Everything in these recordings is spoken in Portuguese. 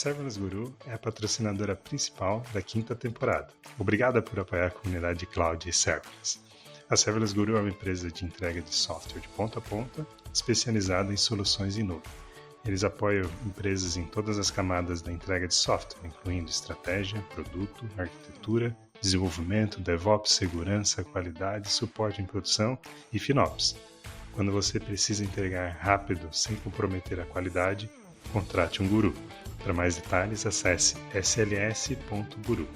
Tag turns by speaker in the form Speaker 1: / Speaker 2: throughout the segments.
Speaker 1: Serverless Guru é a patrocinadora principal da quinta temporada. Obrigada por apoiar a comunidade de cloud e serverless. A Serverless Guru é uma empresa de entrega de software de ponta a ponta, especializada em soluções em nuvem. Eles apoiam empresas em todas as camadas da entrega de software, incluindo estratégia, produto, arquitetura, desenvolvimento, DevOps, segurança, qualidade, suporte em produção e FinOps. Quando você precisa entregar rápido, sem comprometer a qualidade, contrate um guru. Para mais detalhes, acesse sls.guru.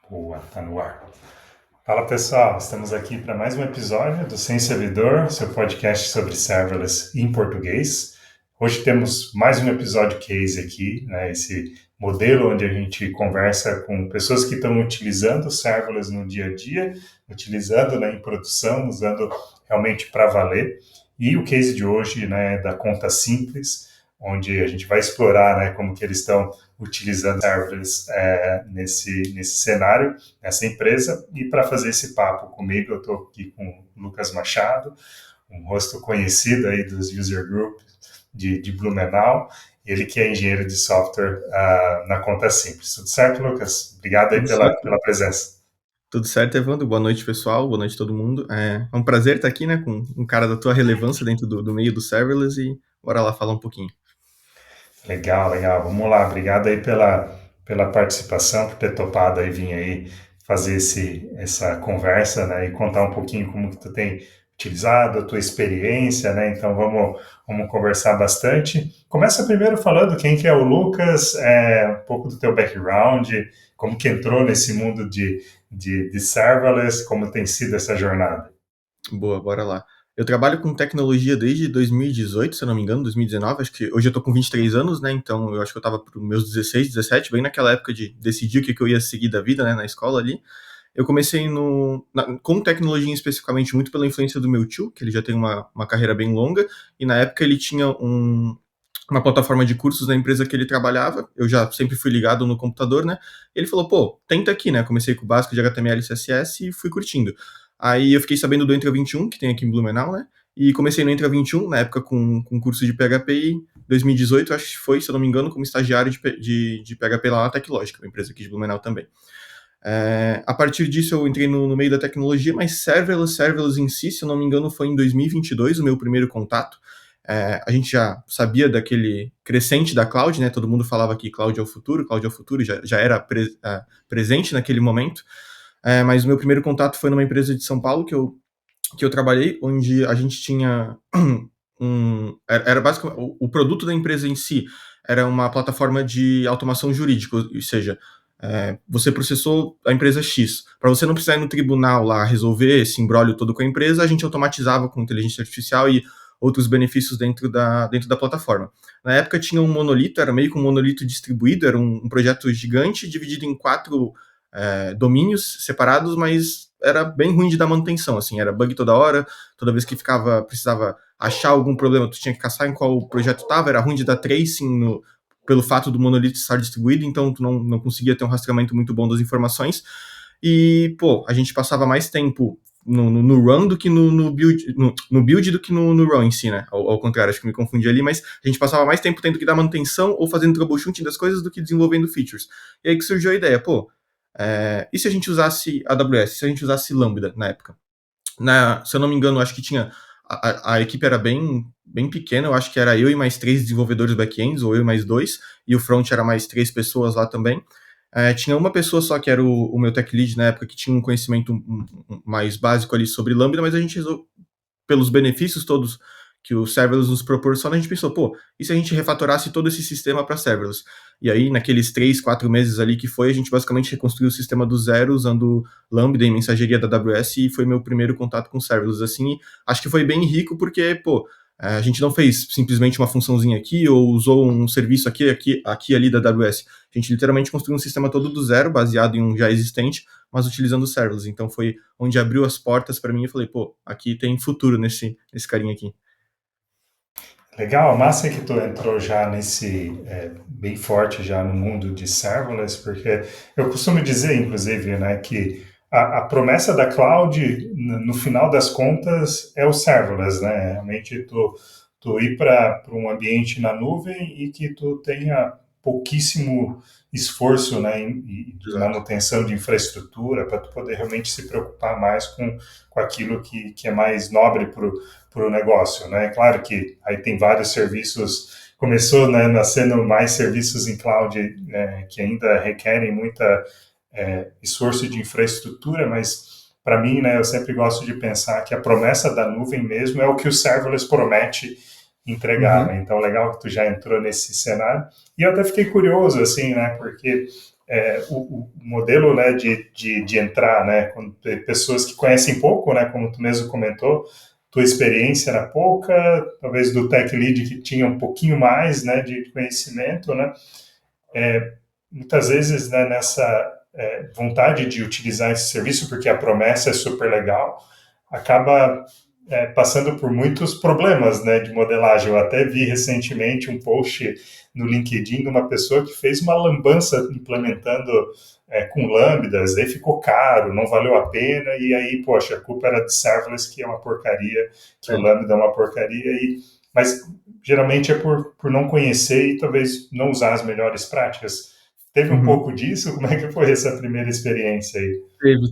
Speaker 1: Boa, tá no ar. Fala pessoal, estamos aqui para mais um episódio do Sem Servidor, seu podcast sobre serverless em português. Hoje temos mais um episódio case aqui, né, esse modelo onde a gente conversa com pessoas que estão utilizando serverless no dia a dia, utilizando, né, em produção, usando realmente para valer. E o case de hoje, né, é da Conta Simples, onde a gente vai explorar, né, como que eles estão utilizando serverless nesse cenário, nessa empresa. E para fazer esse papo comigo, eu estou aqui com o Lucas Machado, um rosto conhecido aí dos user groups de Blumenau, ele que é engenheiro de software na Conta Simples. Tudo certo, Lucas? Obrigado aí pela presença.
Speaker 2: Tudo certo, Evandro. Boa noite, pessoal. Boa noite, todo mundo. É um prazer estar aqui, né, com um cara da tua relevância dentro do meio do serverless e bora lá falar um pouquinho.
Speaker 1: Legal. Vamos lá. Obrigado aí pela participação, por ter topado aí vir aí fazer essa conversa, né, e contar um pouquinho como que tu tem utilizado, a tua experiência, né? Então vamos conversar bastante. Começa primeiro falando quem que é o Lucas, um pouco do teu background, como que entrou nesse mundo de serverless, como tem sido essa jornada.
Speaker 2: Boa, bora lá. Eu trabalho com tecnologia desde 2018, se eu não me engano, 2019, acho que hoje eu tô com 23 anos, né, então eu acho que eu tava pros meus 16, 17, bem naquela época de decidir o que eu ia seguir da vida, né, na escola ali. Eu comecei com tecnologia especificamente muito pela influência do meu tio, que ele já tem uma carreira bem longa, e na época ele tinha uma plataforma de cursos na empresa que ele trabalhava, eu já sempre fui ligado no computador, né, ele falou, pô, tenta aqui, né, comecei com o básico de HTML e CSS e fui curtindo. Aí eu fiquei sabendo do Entra 21, que tem aqui em Blumenau, né, e comecei no Entra 21, na época com curso de PHP, e 2018, acho que foi, se eu não me engano, como estagiário de PHP lá na Teclógica, uma empresa aqui de Blumenau também. A partir disso eu entrei no meio da tecnologia, mas serverless em si, se eu não me engano, foi em 2022 o meu primeiro contato. A gente já sabia daquele crescente da cloud, né? Todo mundo falava que cloud é o futuro, já era presente naquele momento. Mas o meu primeiro contato foi numa empresa de São Paulo que eu trabalhei, onde a gente tinha era basicamente o produto da empresa em si era uma plataforma de automação jurídica, ou seja, você processou a empresa X. Para você não precisar ir no tribunal lá resolver esse imbróglio todo com a empresa, a gente automatizava com inteligência artificial e outros benefícios dentro da plataforma. Na época tinha um monolito, era meio que um monolito distribuído, era um projeto gigante dividido em 4 domínios separados, mas era bem ruim de dar manutenção, assim, era bug toda hora, toda vez que precisava achar algum problema, tu tinha que caçar em qual projeto estava, era ruim de dar tracing pelo fato do monolito estar distribuído, então tu não conseguia ter um rastreamento muito bom das informações. E, pô, a gente passava mais tempo no run do que no build, no build do que no run em si, né? Ao contrário, acho que me confundi ali, mas a gente passava mais tempo tendo que dar manutenção ou fazendo troubleshooting das coisas do que desenvolvendo features. E aí que surgiu a ideia, pô, e se a gente usasse AWS, se a gente usasse Lambda na época? Se eu não me engano, acho que tinha a equipe era bem pequena, eu acho que era eu e mais 3 desenvolvedores back-ends, ou eu e mais 2, e o front era mais 3 pessoas lá também. Tinha uma pessoa só que era o meu tech lead na época, que tinha um conhecimento mais básico ali sobre Lambda, mas a gente resolveu, pelos benefícios todos que o serverless nos proporciona, a gente pensou, pô, e se a gente refatorasse todo esse sistema para serverless? E aí, naqueles 3, 4 meses ali que foi, a gente basicamente reconstruiu o sistema do zero usando Lambda e mensageria da AWS, e foi meu primeiro contato com serverless, assim, e acho que foi bem rico porque, pô, a gente não fez simplesmente uma funçãozinha aqui ou usou um serviço aqui ali da AWS. A gente literalmente construiu um sistema todo do zero, baseado em um já existente, mas utilizando serverless. Então foi onde abriu as portas para mim e falei, pô, aqui tem futuro nesse carinha aqui.
Speaker 1: Legal, massa que tu entrou já nesse, bem forte já no mundo de serverless, porque eu costumo dizer, inclusive, né, que a promessa da cloud, no final das contas, é o serverless, né? Realmente tu ir para um ambiente na nuvem e que tu tenha pouquíssimo esforço, né, de
Speaker 2: Exato.
Speaker 1: manutenção de infraestrutura para tu poder realmente se preocupar mais com aquilo que é mais nobre para o negócio, né? Claro que aí tem vários serviços, começou, né, nascendo mais serviços em cloud, que ainda requerem muita esforço de infraestrutura, mas para mim, né, eu sempre gosto de pensar que a promessa da nuvem mesmo é o que o serverless promete entregar,
Speaker 2: Uhum,
Speaker 1: né? Então, legal que tu já entrou nesse cenário. E eu até fiquei curioso, assim, né, porque o modelo, né, de entrar, né, com pessoas que conhecem pouco, né, como tu mesmo comentou, tua experiência era pouca, talvez do tech lead que tinha um pouquinho mais, né, de conhecimento, né, muitas vezes, né, nessa vontade de utilizar esse serviço, porque a promessa é super legal, acaba passando por muitos problemas, né, de modelagem. Eu até vi recentemente um post no LinkedIn de uma pessoa que fez uma lambança implementando com lambdas, aí ficou caro, não valeu a pena, e aí, poxa, a culpa era de serverless, que é uma porcaria, que o
Speaker 2: é.
Speaker 1: lambda é uma porcaria, mas geralmente é por não conhecer e talvez não usar as melhores práticas. Teve um
Speaker 2: Uhum.
Speaker 1: pouco disso? Como é que foi essa primeira experiência aí?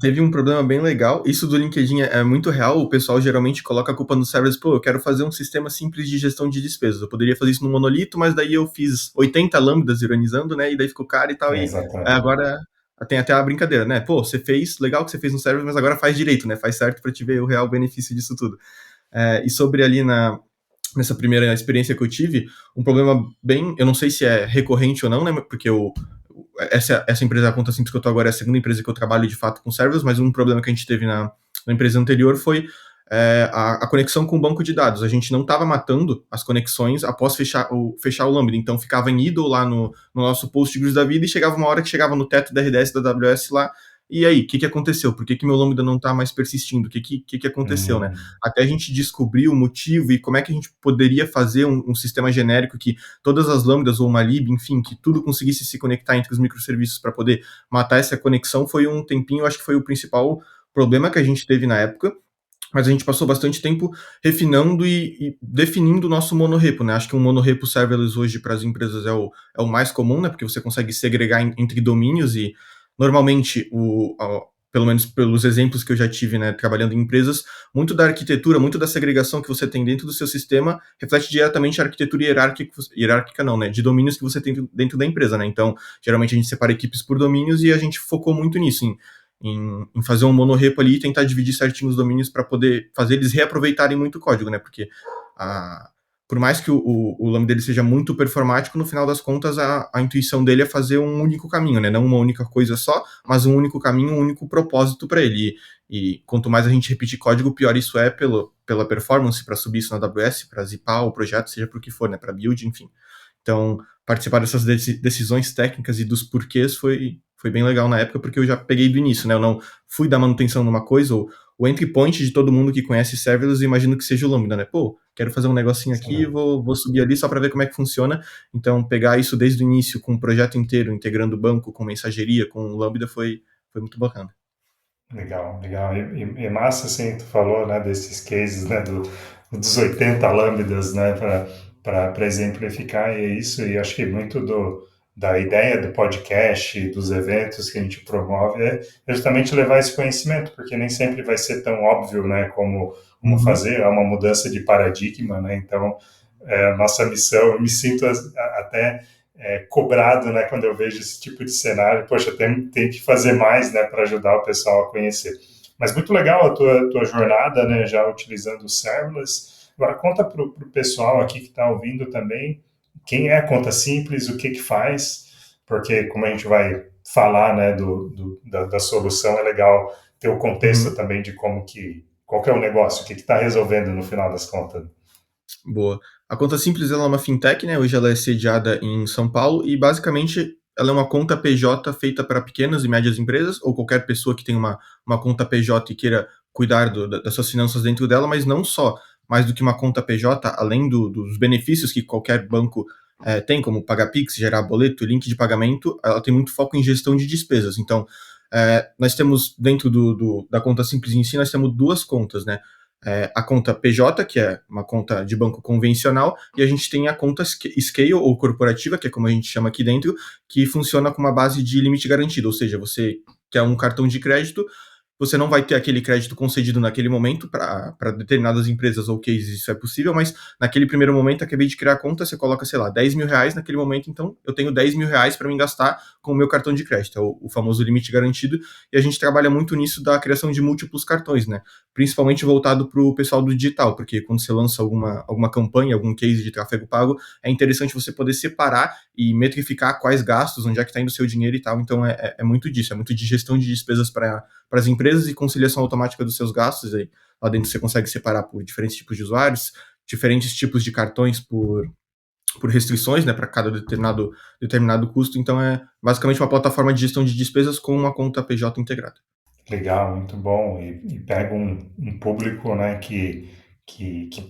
Speaker 2: Teve um problema bem legal. Isso do LinkedIn é muito real. O pessoal geralmente coloca a culpa nos servers. Pô, eu quero fazer um sistema simples de gestão de despesas. Eu poderia fazer isso no monolito, mas daí eu fiz 80 lambdas ironizando, né? E daí ficou caro e tal. E
Speaker 1: Exatamente.
Speaker 2: agora tem até a brincadeira, né? Pô, você fez, legal que você fez no server, mas agora faz direito, né? Faz certo pra te ver o real benefício disso tudo. E sobre ali nessa primeira experiência que eu tive, um problema bem, eu não sei se é recorrente ou não, né? Porque essa empresa, a Conta Simples que eu tô agora, é a segunda empresa que eu trabalho de fato com servers, mas um problema que a gente teve na empresa anterior foi a conexão com o banco de dados. A gente não estava matando as conexões após fechar o Lambda, então ficava em idle lá no nosso Postgres da vida e chegava uma hora que chegava no teto da RDS da AWS lá. E aí, o que aconteceu? Por que meu Lambda não está mais persistindo? O que aconteceu, né?
Speaker 1: Hum,
Speaker 2: Até a gente descobrir o motivo e como é que a gente poderia fazer um sistema genérico que todas as lambdas ou uma lib, enfim, que tudo conseguisse se conectar entre os microserviços para poder matar essa conexão, foi um tempinho, acho que foi o principal problema que a gente teve na época, mas a gente passou bastante tempo refinando e definindo o nosso monorepo, né? Acho que um monorepo serverless hoje para as empresas é o mais comum, né? Porque você consegue segregar entre domínios e normalmente pelo menos pelos exemplos que eu já tive, né, trabalhando em empresas, muito da arquitetura, muito da segregação que você tem dentro do seu sistema reflete diretamente a arquitetura hierárquica não, né, de domínios que você tem dentro da empresa, né? Então, geralmente a gente separa equipes por domínios e a gente focou muito nisso, em fazer um monorepo ali e tentar dividir certinho os domínios para poder fazer eles reaproveitarem muito código, né? Porque a, por mais que o Lambda dele seja muito performático, no final das contas a intuição dele é fazer um único caminho, né? Não uma única coisa só, mas um único caminho, um único propósito para ele. E quanto mais a gente repetir código, pior isso é pela performance, para subir isso na AWS, para zipar o projeto, seja por que for, né? Para build, enfim. Então, participar dessas decisões técnicas e dos porquês foi bem legal na época, porque eu já peguei do início, né? Eu não fui dar manutenção numa coisa, ou o entry point de todo mundo que conhece serverless, imagino que seja o Lambda, né? Pô, quero fazer um negocinho aqui,
Speaker 1: sim.
Speaker 2: vou subir ali só para ver como é que funciona. Então, pegar isso desde o início, com o projeto inteiro, integrando o banco, com mensageria, com o Lambda, foi muito bacana.
Speaker 1: Legal, legal. E massa, assim, tu falou, né, desses cases, né, dos 80 lambdas, né, para exemplificar, e é isso, e acho que muito da ideia do podcast, dos eventos que a gente promove, é justamente levar esse conhecimento, porque nem sempre vai ser tão óbvio, né, como
Speaker 2: Uhum.
Speaker 1: fazer, é uma mudança de paradigma, né, então, a nossa missão, eu me sinto até cobrado, né, quando eu vejo esse tipo de cenário. Poxa, tem que fazer mais, né, para ajudar o pessoal a conhecer. Mas muito legal a tua jornada, né, já utilizando o serverless. Agora conta para o pessoal aqui que está ouvindo também, quem é a Conta Simples, o que faz, porque como a gente vai falar, né, da solução, é legal ter o contexto
Speaker 2: Uhum.
Speaker 1: também de qual que é o negócio, o que está resolvendo no final das contas.
Speaker 2: Boa. A Conta Simples ela é uma fintech, né? Hoje ela é sediada em São Paulo e basicamente ela é uma conta PJ feita para pequenas e médias empresas ou qualquer pessoa que tenha uma conta PJ e queira cuidar das suas finanças dentro dela, mas não só mais do que uma conta PJ, além dos benefícios que qualquer banco tem, como pagar Pix, gerar boleto, link de pagamento, ela tem muito foco em gestão de despesas. Então, nós temos, dentro da conta simples em si, nós temos duas contas, né? A conta PJ, que é uma conta de banco convencional, e a gente tem a conta Scale, ou corporativa, que é como a gente chama aqui dentro, que funciona com uma base de limite garantido, ou seja, você quer um cartão de crédito, você não vai ter aquele crédito concedido naquele momento para determinadas empresas ou cases, isso é possível, mas naquele primeiro momento, acabei de criar a conta, você coloca, sei lá, 10 mil reais naquele momento, então eu tenho 10 mil reais para me gastar com o meu cartão de crédito, é o famoso limite garantido, e a gente trabalha muito nisso da criação de múltiplos cartões, né? Principalmente voltado para o pessoal do digital, porque quando você lança alguma campanha, algum case de tráfego pago, é interessante você poder separar e metrificar quais gastos, onde é que está indo o seu dinheiro e tal, então é muito disso, é muito de gestão de despesas para as empresas e conciliação automática dos seus gastos. Aí, lá dentro você consegue separar por diferentes tipos de usuários, diferentes tipos de cartões por restrições, né, para cada determinado custo. Então é basicamente uma plataforma de gestão de despesas com uma conta PJ integrada.
Speaker 1: Legal, muito bom. E pega um público, né, que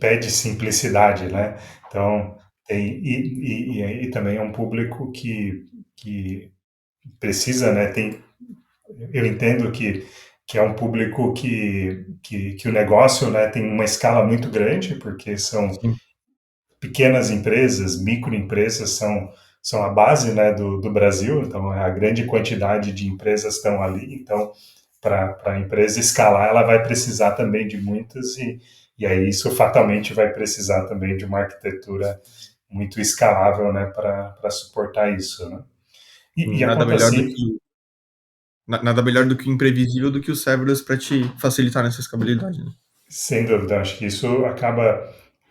Speaker 1: pede simplicidade, né? Então, e também é um público que precisa, né? Eu entendo que é um público que o negócio, né, tem uma escala muito grande, porque são
Speaker 2: Sim.
Speaker 1: pequenas empresas, microempresas são a base, né, do Brasil, então a grande quantidade de empresas estão ali, então para a empresa escalar, ela vai precisar também de muitas, e aí isso fatalmente vai precisar também de uma arquitetura muito escalável, né, para suportar isso, né? E a
Speaker 2: Nada
Speaker 1: conta
Speaker 2: melhor do
Speaker 1: sim,
Speaker 2: que nada melhor do que o imprevisível do que o serverless para te facilitar nessa escalabilidade, né?
Speaker 1: sem dúvida, acho que isso acaba,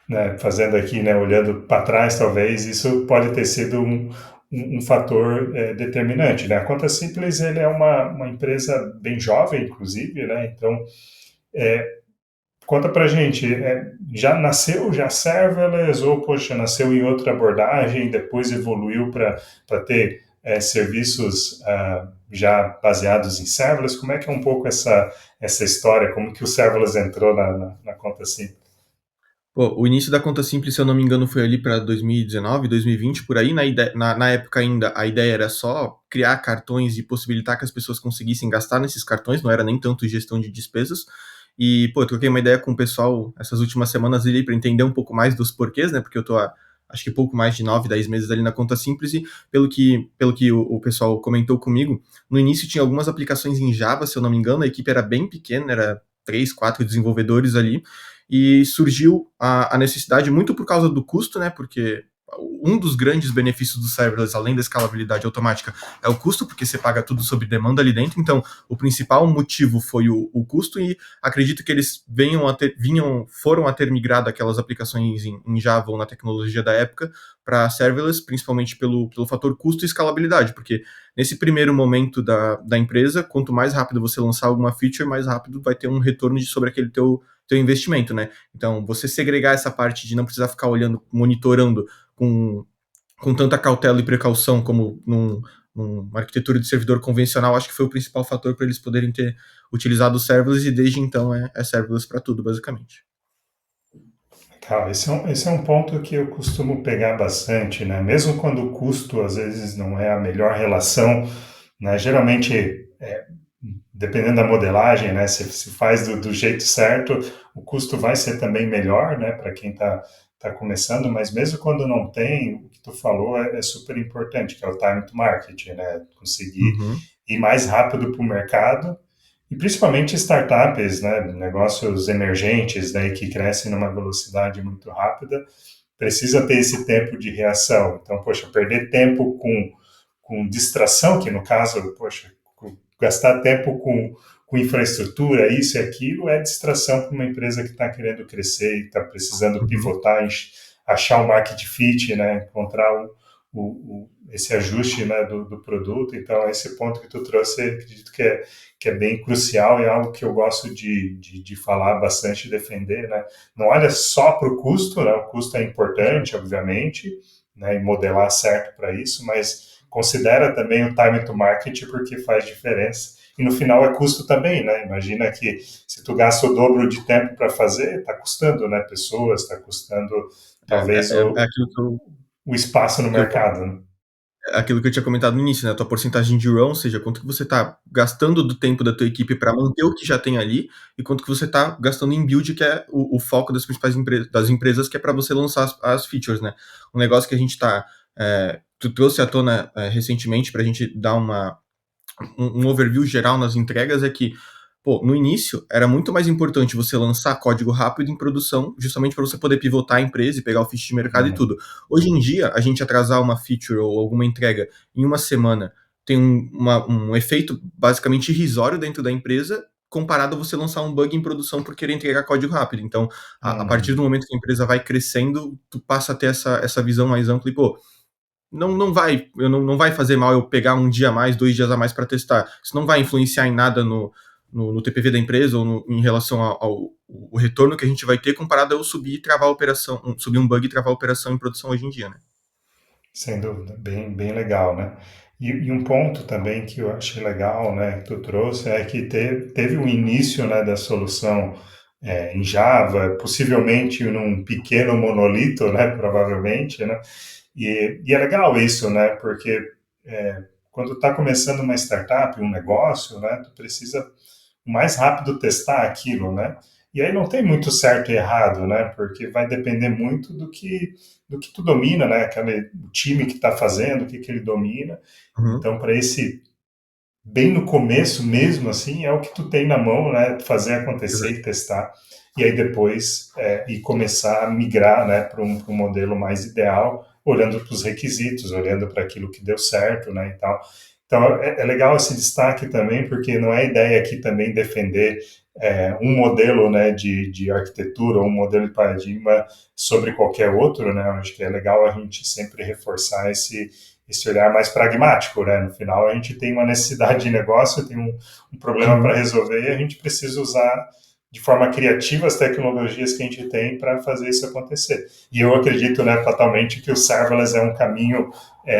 Speaker 1: né, fazendo aqui, né, olhando para trás, talvez, isso pode ter sido um fator determinante, né? A Conta Simples, ele é uma empresa bem jovem, inclusive, né? Então, conta pra gente, já nasceu já serverless ou, poxa, nasceu em outra abordagem, depois evoluiu para ter serviços já baseados em serverless? Como é que é um pouco essa história? Como que o serverless entrou na Conta Simples?
Speaker 2: Pô, o início da conta simples, se eu não me engano, foi ali para 2019, 2020, por aí. Na época ainda, a ideia era só criar cartões e possibilitar que as pessoas conseguissem gastar nesses cartões, não era nem tanto gestão de despesas. E, pô, eu troquei uma ideia com o pessoal essas últimas semanas ali para entender um pouco mais dos porquês, né? Porque eu tô há, acho que pouco mais de 9, 10 meses ali na conta simples e pelo que o pessoal comentou comigo, no início tinha algumas aplicações em Java, se eu não me engano, a equipe era bem pequena, era 3, 4 desenvolvedores ali, e surgiu a necessidade muito por causa do custo, né? Porque um dos grandes benefícios do serverless, além da escalabilidade automática, é o custo, porque você paga tudo sob demanda ali dentro. Então, o principal motivo foi o custo, e acredito que eles foram a ter migrado aquelas aplicações em Java ou na tecnologia da época para serverless, principalmente pelo fator custo e escalabilidade, porque nesse primeiro momento da empresa, quanto mais rápido você lançar alguma feature, mais rápido vai ter um retorno sobre aquele teu investimento, né? Então, você segregar essa parte de não precisar ficar olhando, monitorando com, com tanta cautela e precaução como numa arquitetura de servidor convencional, acho que foi o principal fator para eles poderem ter utilizado o serverless, e desde então é serverless para tudo, basicamente.
Speaker 1: Cara, esse é um ponto que eu costumo pegar bastante, né? Mesmo quando o custo às vezes não é a melhor relação, né? Geralmente, dependendo da modelagem, né? Se faz do jeito certo, o custo vai ser também melhor, né? Para quem tá começando, mas mesmo quando não tem, o que tu falou é super importante, que é o time to market, né? Conseguir
Speaker 2: Uhum,
Speaker 1: ir mais rápido para o mercado e principalmente startups, né, negócios emergentes, né, que crescem numa velocidade muito rápida, precisa ter esse tempo de reação. Então, poxa, perder tempo com distração, que no caso, poxa, gastar tempo com infraestrutura, isso e aquilo, é distração para uma empresa que está querendo crescer e está precisando
Speaker 2: uhum.
Speaker 1: pivotar, achar o market fit, né, encontrar esse ajuste, né, do produto. Então, esse ponto que tu trouxe, acredito que é bem crucial e é algo que eu gosto de falar bastante e defender, né? Não olha só para o custo, né? O custo é importante, obviamente, né? E modelar certo para isso, mas considera também o time to market porque faz diferença. e no final é custo também, né? Imagina que se tu gasta o dobro de tempo para fazer, está custando, né? Pessoas, está custando talvez
Speaker 2: É aquilo
Speaker 1: o espaço no
Speaker 2: que eu
Speaker 1: mercado, né?
Speaker 2: aquilo que eu tinha comentado no início, né? A tua porcentagem de run, ou seja, quanto que você está gastando do tempo da tua equipe para manter o que já tem ali, e quanto que você está gastando em build, que é o foco das principais das empresas, que é para você lançar as features, né? Um negócio que a gente está. Tu trouxe à tona recentemente para a gente dar um overview geral nas entregas é que, pô, no início era muito mais importante você lançar código rápido em produção, justamente para você poder pivotar a empresa e pegar o ficha de mercado e
Speaker 1: Uhum.
Speaker 2: tudo. Hoje em dia, a gente atrasar uma feature ou alguma entrega em uma semana tem um efeito basicamente irrisório dentro da empresa, comparado a você lançar um bug em produção por querer entregar código rápido. Então, a partir
Speaker 1: Uhum.
Speaker 2: do momento que a empresa vai crescendo, tu passa a ter essa visão mais ampla e, pô, não vai fazer mal eu pegar um dia a mais, 2 dias a mais para testar. Isso não vai influenciar em nada no TPV da empresa ou em relação ao o retorno que a gente vai ter comparado a eu subir e travar a operação, subir um bug e travar a operação em produção hoje em dia, né?
Speaker 1: Sem dúvida, bem, bem legal, né? E um ponto também que eu achei legal, né, que tu trouxe, é que teve um início, né, da solução em Java, possivelmente num pequeno monolito, né, provavelmente, né? E é legal isso, né? Porque quando está começando uma startup, um negócio, né, tu precisa o mais rápido testar aquilo, né? E aí não tem muito certo e errado, né? Porque vai depender muito do que tu domina, né? O time que está fazendo, o que, que ele domina.
Speaker 2: Uhum.
Speaker 1: Então, para esse bem no começo mesmo, assim, é o que tu tem na mão, né? Fazer acontecer
Speaker 2: Exato.
Speaker 1: e testar. E aí depois e começar a migrar, né, para um modelo mais ideal, olhando para os requisitos, olhando para aquilo que deu certo, né, e tal. Então é legal esse destaque também, porque não é ideia aqui também defender um modelo, né, de arquitetura ou um modelo de paradigma sobre qualquer outro, né. Eu acho que é legal a gente sempre reforçar esse olhar mais pragmático, né? No final, a gente tem uma necessidade de negócio, tem um problema para
Speaker 2: Uhum.
Speaker 1: resolver e a gente precisa usar de forma criativa as tecnologias que a gente tem para fazer isso acontecer. E eu acredito, né, fatalmente, que o serverless é um caminho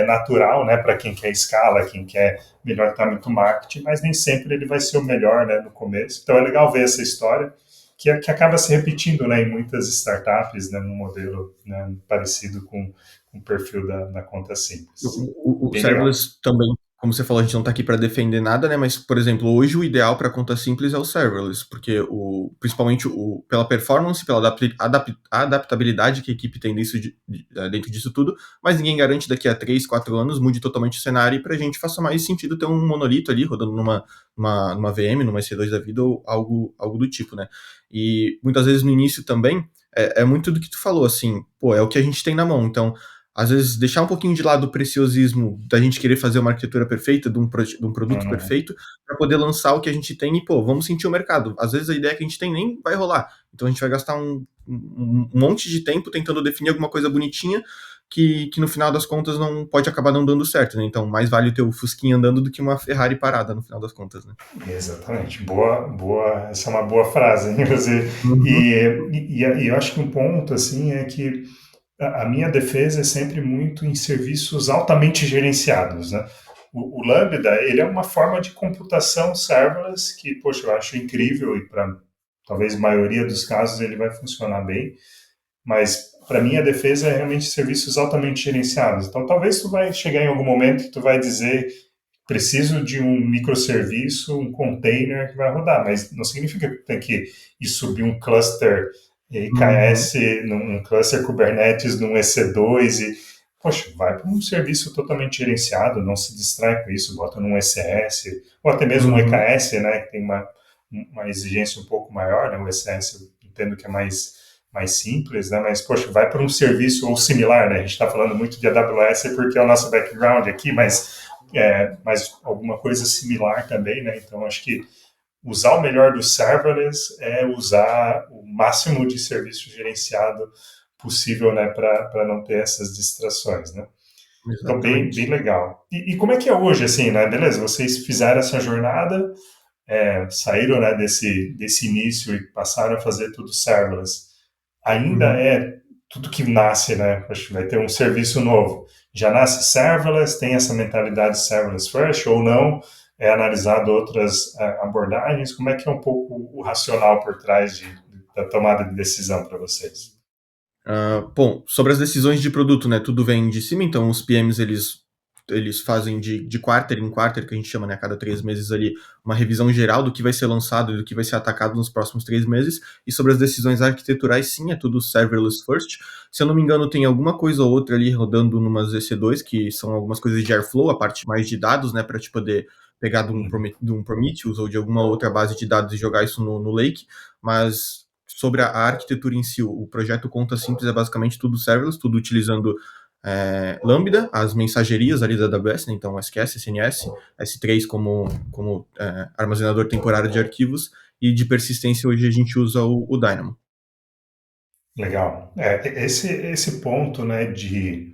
Speaker 1: natural, né, para quem quer escala, quem quer melhor time to market, mas nem sempre ele vai ser o melhor, né, no começo. Então é legal ver essa história que acaba se repetindo, né, em muitas startups, né, num modelo, né, parecido com o perfil da conta simples.
Speaker 2: O
Speaker 1: Bem legal.
Speaker 2: serverless também, como você falou, a gente não está aqui para defender nada, né? Mas, por exemplo, hoje o ideal para conta simples é o serverless, porque principalmente pela performance, pela adaptabilidade que a equipe tem dentro disso tudo, mas ninguém garante daqui a 3, 4 anos mude totalmente o cenário e para a gente faça mais sentido ter um monolito ali rodando numa VM, numa EC2 da vida ou algo do tipo, né? E muitas vezes no início também é muito do que tu falou, assim, pô, é o que a gente tem na mão, então às vezes deixar um pouquinho de lado o preciosismo da gente querer fazer uma arquitetura perfeita, de um produto
Speaker 1: Uhum.
Speaker 2: perfeito, para poder lançar o que a gente tem e, pô, vamos sentir o mercado. Às vezes a ideia que a gente tem nem vai rolar. Então a gente vai gastar um monte de tempo tentando definir alguma coisa bonitinha que no final das contas não pode acabar não dando certo, né? Então mais vale ter o Fusquinha andando do que uma Ferrari parada no final das contas, né?
Speaker 1: Exatamente. Boa, boa. Essa é uma boa frase, hein?
Speaker 2: Uhum,
Speaker 1: E eu acho que um ponto assim é que a minha defesa é sempre muito em serviços altamente gerenciados, né? O Lambda, ele é uma forma de computação serverless que, poxa, eu acho incrível e para talvez a maioria dos casos ele vai funcionar bem, mas para mim a defesa é realmente serviços altamente gerenciados. Então talvez tu vai chegar em algum momento que tu vai dizer preciso de um microserviço, um container que vai rodar, mas não significa que tem que ir subir um cluster
Speaker 2: uhum,
Speaker 1: IKS, num cluster Kubernetes, num EC2 e, poxa, vai para um serviço totalmente gerenciado, não se distrai com isso, bota num ECS, ou até mesmo um
Speaker 2: uhum,
Speaker 1: EKS, né, que tem uma exigência um pouco maior, né, o ECS eu entendo que é mais simples, né? Mas, poxa, vai para um serviço ou similar, né? A gente está falando muito de AWS porque é o nosso background aqui, mas alguma coisa similar também, né? Então, acho que usar o melhor do serverless é usar o máximo de serviço gerenciado possível, né? Para não ter essas distrações, né? Então, bem, bem
Speaker 2: exatamente.
Speaker 1: legal. E como é que é hoje, assim, né? Beleza, vocês fizeram essa jornada, saíram, né, desse início e passaram a fazer tudo serverless. Ainda
Speaker 2: Uhum.
Speaker 1: é tudo que nasce, né? Acho que vai ter um serviço novo. Já nasce serverless, tem essa mentalidade serverless first ou não? é analisado outras abordagens? Como é que é um pouco o racional por trás da tomada de decisão para vocês?
Speaker 2: Bom, sobre as decisões de produto, né, tudo vem de cima, então os PMs, eles fazem de quarter em quarter, que a gente chama, né, a cada 3 meses ali, uma revisão geral do que vai ser lançado e do que vai ser atacado nos próximos 3 meses, e sobre as decisões arquiteturais, sim, é tudo serverless first. Se eu não me engano, tem alguma coisa ou outra ali rodando numas EC2, que são algumas coisas de Airflow, a parte mais de dados, né, para te poder pegar de um Prometheus ou de alguma outra base de dados e jogar isso no Lake, mas sobre a arquitetura em si, o projeto Conta Simples é basicamente tudo serverless, tudo utilizando Lambda, as mensagerias ali da AWS, né, então SQS, SNS, S3 como armazenador temporário de arquivos, e de persistência hoje a gente usa o Dynamo.
Speaker 1: Legal. Esse ponto, né, de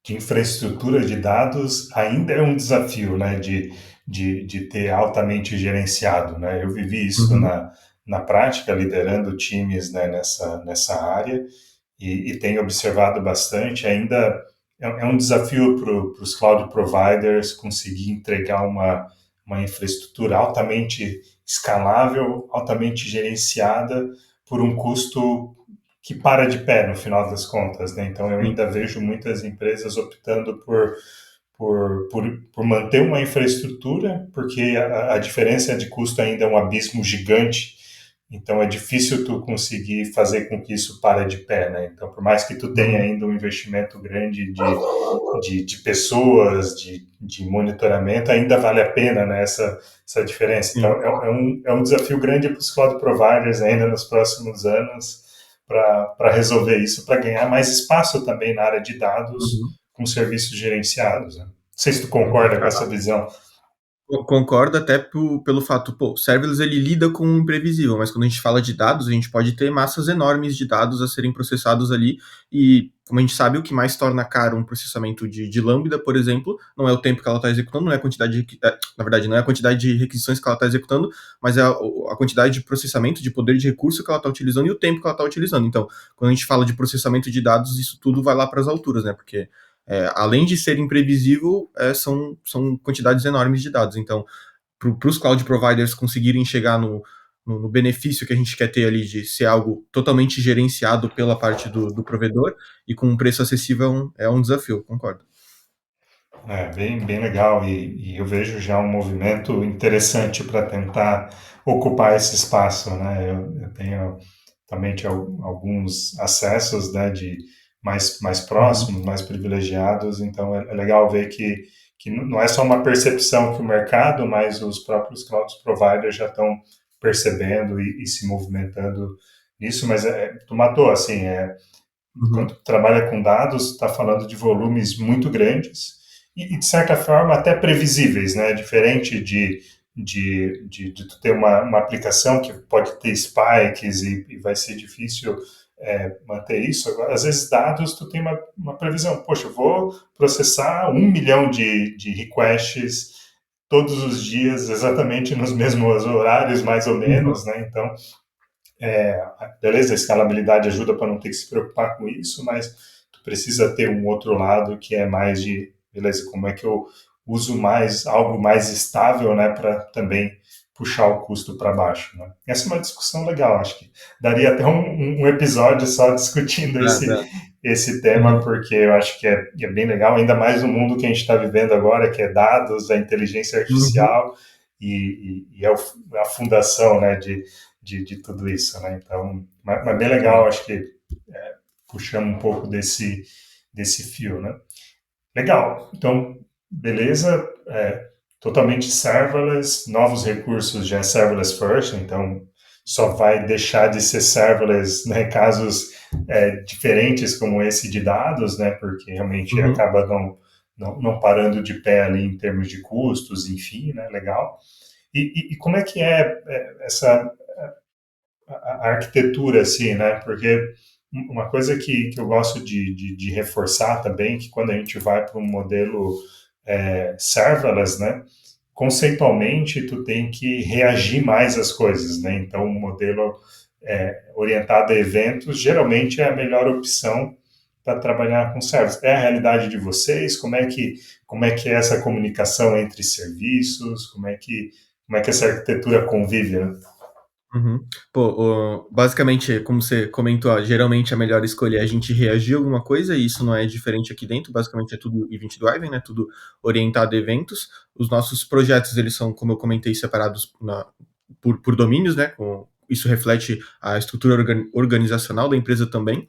Speaker 1: infraestrutura de dados ainda é um desafio, né, de ter altamente gerenciado, né? Eu vivi isso
Speaker 2: Uhum.
Speaker 1: na prática, liderando times, né, nessa área, e tenho observado bastante. Ainda é um desafio para os cloud providers conseguir entregar uma infraestrutura altamente escalável, altamente gerenciada, por um custo que para de pé no final das contas, né? Então eu
Speaker 2: Sim.
Speaker 1: ainda vejo muitas empresas optando por manter uma infraestrutura, porque a diferença de custo ainda é um abismo gigante, então é difícil tu conseguir fazer com que isso pare de pé, né? Então, por mais que tu tenha
Speaker 2: Uhum.
Speaker 1: ainda um investimento grande de pessoas, de monitoramento, ainda vale a pena, né, essa diferença. Então,
Speaker 2: Sim.
Speaker 1: é um desafio grande para os cloud providers ainda nos próximos anos para resolver isso, para ganhar mais espaço também na área de dados
Speaker 2: Uhum.
Speaker 1: com serviços gerenciados. Né? Não sei se tu concorda com essa visão.
Speaker 2: Eu concordo até pelo fato, pô, o serverless ele lida com o imprevisível, mas quando a gente fala de dados, a gente pode ter massas enormes de dados a serem processados ali, e como a gente sabe, o que mais torna caro um processamento de Lambda, por exemplo, não é o tempo que ela está executando, não é a quantidade na verdade, não é a quantidade de requisições que ela está executando, mas é a quantidade de processamento, de poder de recurso que ela está utilizando e o tempo que ela está utilizando. Então, quando a gente fala de processamento de dados, isso tudo vai lá para as alturas, né? Porque além de ser imprevisível, são quantidades enormes de dados. Então, para os cloud providers conseguirem chegar no benefício que a gente quer ter ali de ser algo totalmente gerenciado pela parte do provedor e com um preço acessível é um desafio, concordo.
Speaker 1: Bem legal, e eu vejo já um movimento interessante para tentar ocupar esse espaço, né? Eu tenho também alguns acessos, né, de mais
Speaker 2: Uhum.
Speaker 1: próximos, mais privilegiados, então é legal ver que não é só uma percepção que o mercado, mas os próprios cloud providers já estão percebendo e se movimentando nisso, mas tu matou, assim, quando
Speaker 2: Uhum.
Speaker 1: tu trabalha com dados, está falando de volumes muito grandes e, de certa forma, até previsíveis, né? Diferente de tu ter uma aplicação que pode ter spikes e vai ser difícil manter isso. Agora, às vezes, dados, tu tem uma previsão. Poxa, eu vou processar 1 milhão de requests todos os dias, exatamente nos mesmos horários, mais ou
Speaker 2: Uhum.
Speaker 1: menos, né? Então, beleza, a escalabilidade ajuda para não ter que se preocupar com isso, mas tu precisa ter um outro lado que é mais de, beleza, como é que eu uso mais algo mais estável, né, para também puxar o custo para baixo, né? Essa é uma discussão legal, acho que daria até um episódio só discutindo
Speaker 2: Dá, dá.
Speaker 1: esse tema,
Speaker 2: Uhum.
Speaker 1: porque eu acho que é bem legal, ainda mais no mundo que a gente está vivendo agora, que é dados, a inteligência
Speaker 2: Uhum.
Speaker 1: artificial e a fundação, né, de tudo isso, né? Então, mas bem legal,
Speaker 2: Sim.
Speaker 1: acho que puxamos um pouco desse fio, né? Legal. Então, beleza. Totalmente serverless, novos recursos já é serverless first, então só vai deixar de ser serverless, né, casos diferentes como esse de dados, né, porque realmente
Speaker 2: Uhum.
Speaker 1: acaba não parando de pé ali em termos de custos, enfim, né, legal. E como é que essa a arquitetura, assim, né? Porque uma coisa que eu gosto de reforçar também, que quando a gente vai para um modelo serverless, né? Conceitualmente, tu tem que reagir mais às coisas, né? Então, um modelo orientado a eventos geralmente é a melhor opção para trabalhar com serverless. É a realidade de vocês? Como é que é essa comunicação entre serviços? Como é que essa arquitetura convive, né?
Speaker 2: Uhum. Pô, basicamente, como você comentou, ó, geralmente a melhor escolha é a gente reagir a alguma coisa, e isso não é diferente aqui dentro, basicamente é tudo Event Driven, né, tudo orientado a eventos. Os nossos projetos, eles são, como eu comentei, separados por domínios, né, isso reflete a estrutura organizacional da empresa também.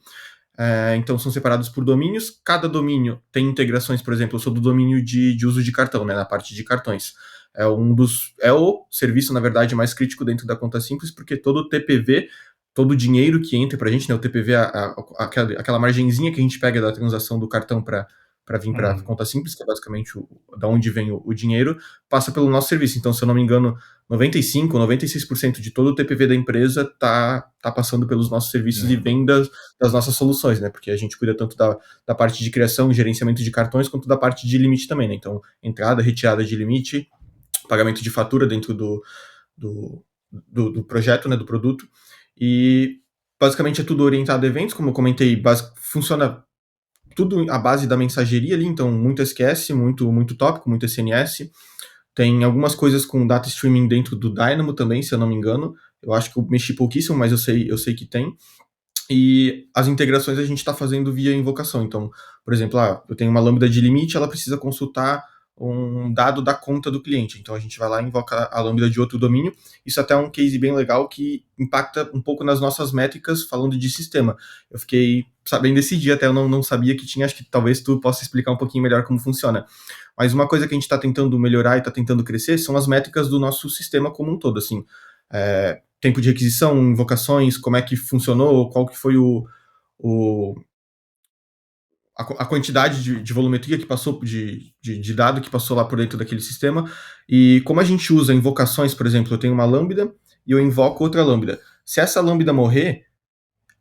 Speaker 2: Então são separados por domínios, cada domínio tem integrações, por exemplo, eu sou do domínio de uso de cartão, né, na parte de cartões. É o serviço, na verdade, mais crítico dentro da conta simples, porque todo o TPV, todo o dinheiro que entra para a gente, né, o TPV, aquela margenzinha que a gente pega da transação do cartão para vir para a
Speaker 1: Uhum.
Speaker 2: conta simples, que é basicamente da onde vem o dinheiro, passa pelo nosso serviço. Então, se eu não me engano, 95, 96% de todo o TPV da empresa tá passando pelos nossos serviços e vem das nossas soluções, né? Porque a gente cuida tanto da parte de criação, gerenciamento de cartões, quanto da parte de limite também, né? Então, entrada, retirada de limite, pagamento de fatura dentro do, do projeto, né? Do produto. E basicamente é tudo orientado a eventos, como eu comentei, funciona tudo à base da mensageria ali, então muito SQS, muito tópico, muito SNS. Tem algumas coisas com data streaming dentro do Dynamo também, se eu não me engano. Eu acho que eu mexi pouquíssimo, mas eu sei que tem. E as integrações a gente está fazendo via invocação. Então, por exemplo, eu tenho uma lambda de limite, ela precisa consultar um dado da conta do cliente. Então a gente vai lá e invoca a lambda de outro domínio. Isso até é um case bem legal que impacta um pouco nas nossas métricas falando de sistema. Eu fiquei sabendo desse dia, até eu não sabia que tinha, acho que talvez tu possa explicar um pouquinho melhor como funciona. Mas uma coisa que a gente está tentando melhorar e está tentando crescer são as métricas do nosso sistema como um todo, assim. Tempo de requisição, invocações, como é que funcionou, qual que foi o a quantidade de volumetria que passou, de dado que passou lá por dentro daquele sistema, e como a gente usa invocações, por exemplo, eu tenho uma lambda e eu invoco outra lambda. Se essa lambda morrer,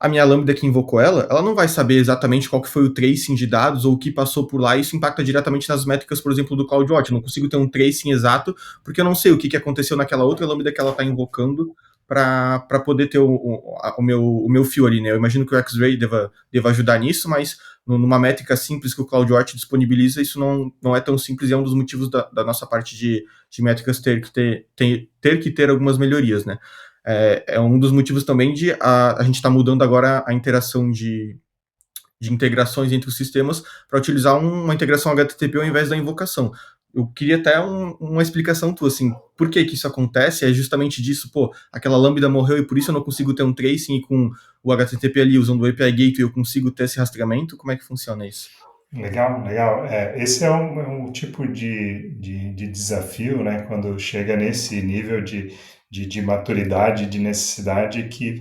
Speaker 2: a minha lambda que invocou ela não vai saber exatamente qual que foi o tracing de dados ou o que passou por lá, e isso impacta diretamente nas métricas, por exemplo, do CloudWatch. Eu não consigo ter um tracing exato, porque eu não sei o que aconteceu naquela outra lambda que ela está invocando para poder ter o meu fio ali, né? Eu imagino que o X-Ray deva ajudar nisso, mas numa métrica simples que o CloudWatch disponibiliza, isso não é tão simples, e é um dos motivos da nossa parte de métricas ter que ter algumas melhorias, né? É um dos motivos também de a gente estar mudando agora a interação de integrações entre os sistemas para utilizar uma integração HTTP ao invés da invocação. Eu queria até uma explicação tua, assim, por que isso acontece? É justamente disso, pô, aquela lambda morreu e por isso eu não consigo ter um tracing, e com o HTTP ali usando o API Gateway eu consigo ter esse rastreamento? Como é que funciona isso?
Speaker 1: Legal, legal. Esse é um tipo de desafio, né, quando chega nesse nível de maturidade, de necessidade, que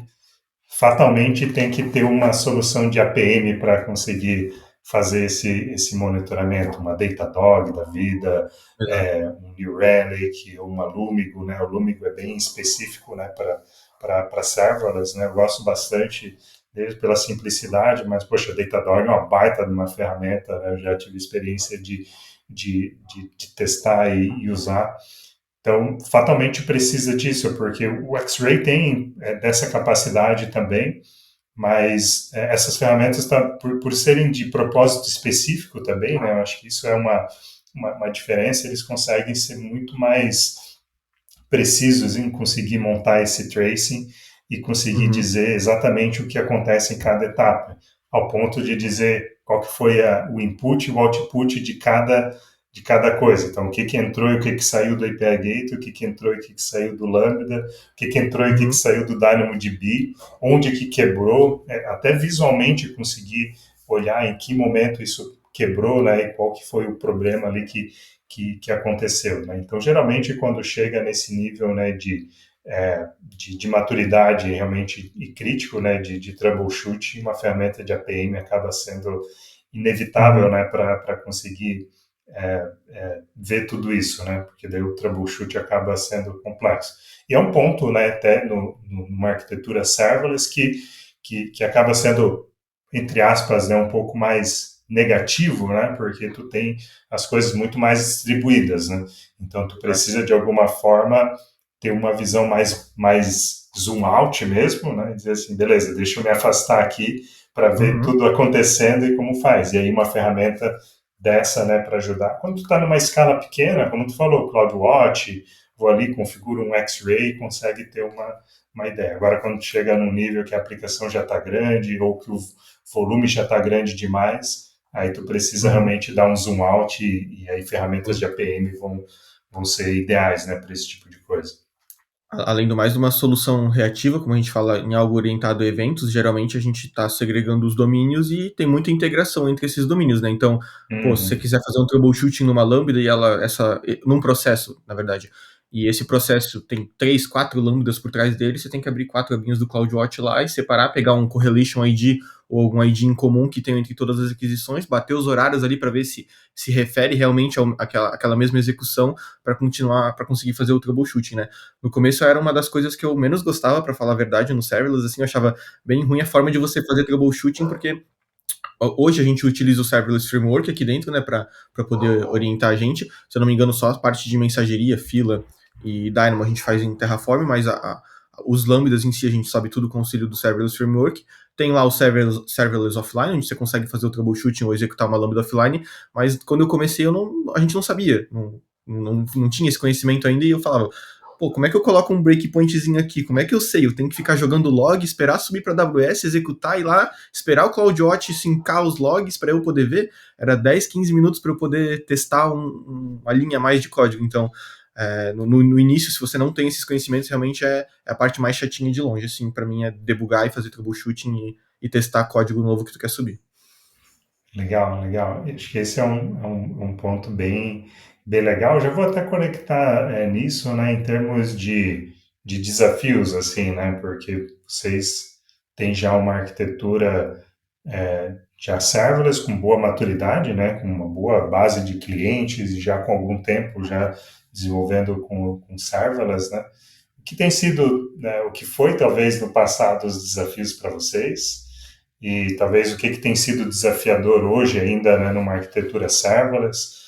Speaker 1: fatalmente tem que ter uma solução de APM para conseguir fazer esse monitoramento, uma Datadog da vida,
Speaker 2: Exato.
Speaker 1: um New Relic, uma Lumigo, né? O Lumigo é bem específico, né, para serverless, né? Eu gosto bastante dele pela simplicidade, mas, poxa, Datadog é uma baita de uma ferramenta, né? Eu já tive experiência de testar e usar. Então, fatalmente precisa disso, porque o X-Ray tem dessa capacidade também, mas essas ferramentas, por serem de propósito específico também, né, eu acho que isso é uma diferença, eles conseguem ser muito mais precisos em conseguir montar esse tracing e conseguir
Speaker 2: Uhum,
Speaker 1: dizer exatamente o que acontece em cada etapa, ao ponto de dizer qual que foi o input e o output de cada coisa. Então, o que entrou e o que saiu do API Gate, o que entrou e o que saiu do Lambda, o que entrou e o que
Speaker 2: uhum,
Speaker 1: saiu do DynamoDB, onde que quebrou, até visualmente conseguir olhar em que momento isso quebrou, né, e qual que foi o problema ali que aconteceu. Né? Então, geralmente, quando chega nesse nível, né, de maturidade realmente e crítico, né, de troubleshoot, uma ferramenta de APM acaba sendo inevitável,
Speaker 2: uhum,
Speaker 1: né, para conseguir ver tudo isso, né, porque daí o troubleshoot acaba sendo complexo. E é um ponto, né, até numa arquitetura serverless que acaba sendo, entre aspas, né, um pouco mais negativo, né, porque tu tem as coisas muito mais distribuídas, né, então tu
Speaker 2: exato.
Speaker 1: precisa de alguma forma ter uma visão mais zoom out mesmo, né, e dizer assim, beleza, deixa eu me afastar aqui para ver
Speaker 2: Uhum.
Speaker 1: tudo acontecendo e como faz. E aí uma ferramenta dessa, né, para ajudar. Quando tu está numa escala pequena, como tu falou, CloudWatch, vou ali, configuro um X-Ray, consegue ter uma ideia. Agora, quando tu chega num nível que a aplicação já está grande ou que o volume já está grande demais, aí tu precisa
Speaker 2: Uhum.
Speaker 1: realmente dar um zoom out e aí ferramentas de APM vão ser ideais, né, para esse tipo de coisa.
Speaker 2: Além do mais, uma solução reativa, como a gente fala em algo orientado a eventos, geralmente a gente está segregando os domínios e tem muita integração entre esses domínios, né? Então, pô, se você
Speaker 1: Uhum.
Speaker 2: quiser fazer um troubleshooting numa Lambda e num processo, na verdade, e esse processo tem 3, 4 lambdas por trás dele, você tem que abrir 4 abinhos do CloudWatch lá e separar, pegar um correlation ID ou algum ID em comum que tem entre todas as aquisições, bater os horários ali para ver se refere realmente àquela mesma execução para conseguir fazer o troubleshooting, né? No começo era uma das coisas que eu menos gostava, para falar a verdade, no serverless, assim, eu achava bem ruim a forma de você fazer troubleshooting, porque hoje a gente utiliza o serverless framework aqui dentro, né, para poder orientar a gente. Se eu não me engano, só a parte de mensageria, fila e Dynamo a gente faz em Terraform, mas os lambdas em si a gente sabe tudo com o auxílio do serverless framework. Tem lá o serverless offline, onde você consegue fazer o troubleshooting ou executar uma lambda offline, mas quando eu comecei a gente não sabia, não tinha esse conhecimento ainda e eu falava, pô, como é que eu coloco um breakpointzinho aqui? Como é que eu sei? Eu tenho que ficar jogando log, esperar subir para AWS, executar e lá, esperar o CloudWatch sincar os logs para eu poder ver. Era 10, 15 minutos para eu poder testar uma linha a mais de código. Então, no início, se você não tem esses conhecimentos, realmente é a parte mais chatinha de longe. Assim, para mim é debugar e fazer troubleshooting e testar código novo que tu quer subir.
Speaker 1: Legal, legal. Acho que esse é um ponto bem legal. Já vou até conectar nisso, né, em termos de desafios, assim, né, porque vocês têm já uma arquitetura já serverless com boa maturidade, né, com uma boa base de clientes e já com algum tempo já desenvolvendo com serverless, né? O que tem sido, né, o que foi talvez no passado os desafios para vocês e talvez o que tem sido desafiador hoje ainda, né, numa arquitetura serverless.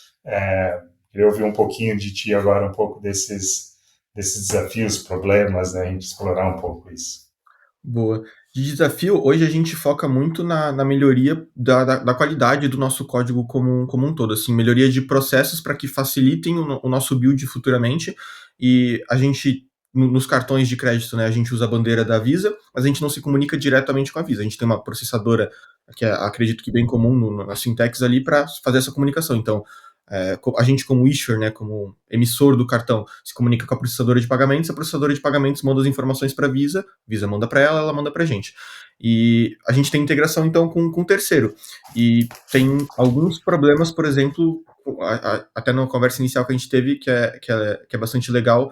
Speaker 1: Queria ouvir um pouquinho de ti agora, um pouco desses desafios, problemas, né, a gente explorar um pouco isso.
Speaker 2: Boa. De desafio, hoje a gente foca muito na melhoria da qualidade do nosso código como um todo, assim, melhoria de processos para que facilitem o nosso build futuramente. E a gente, nos cartões de crédito, né, a gente usa a bandeira da Visa, mas a gente não se comunica diretamente com a Visa. A gente tem uma processadora que acredito que bem comum nas fintechs ali para fazer essa comunicação. Então, a gente como issuer, né, como emissor do cartão, se comunica com a processadora de pagamentos, a processadora de pagamentos manda as informações para a Visa manda para ela manda para a gente. E a gente tem integração, então, com o terceiro. E tem alguns problemas, por exemplo, até na conversa inicial que a gente teve, que é bastante legal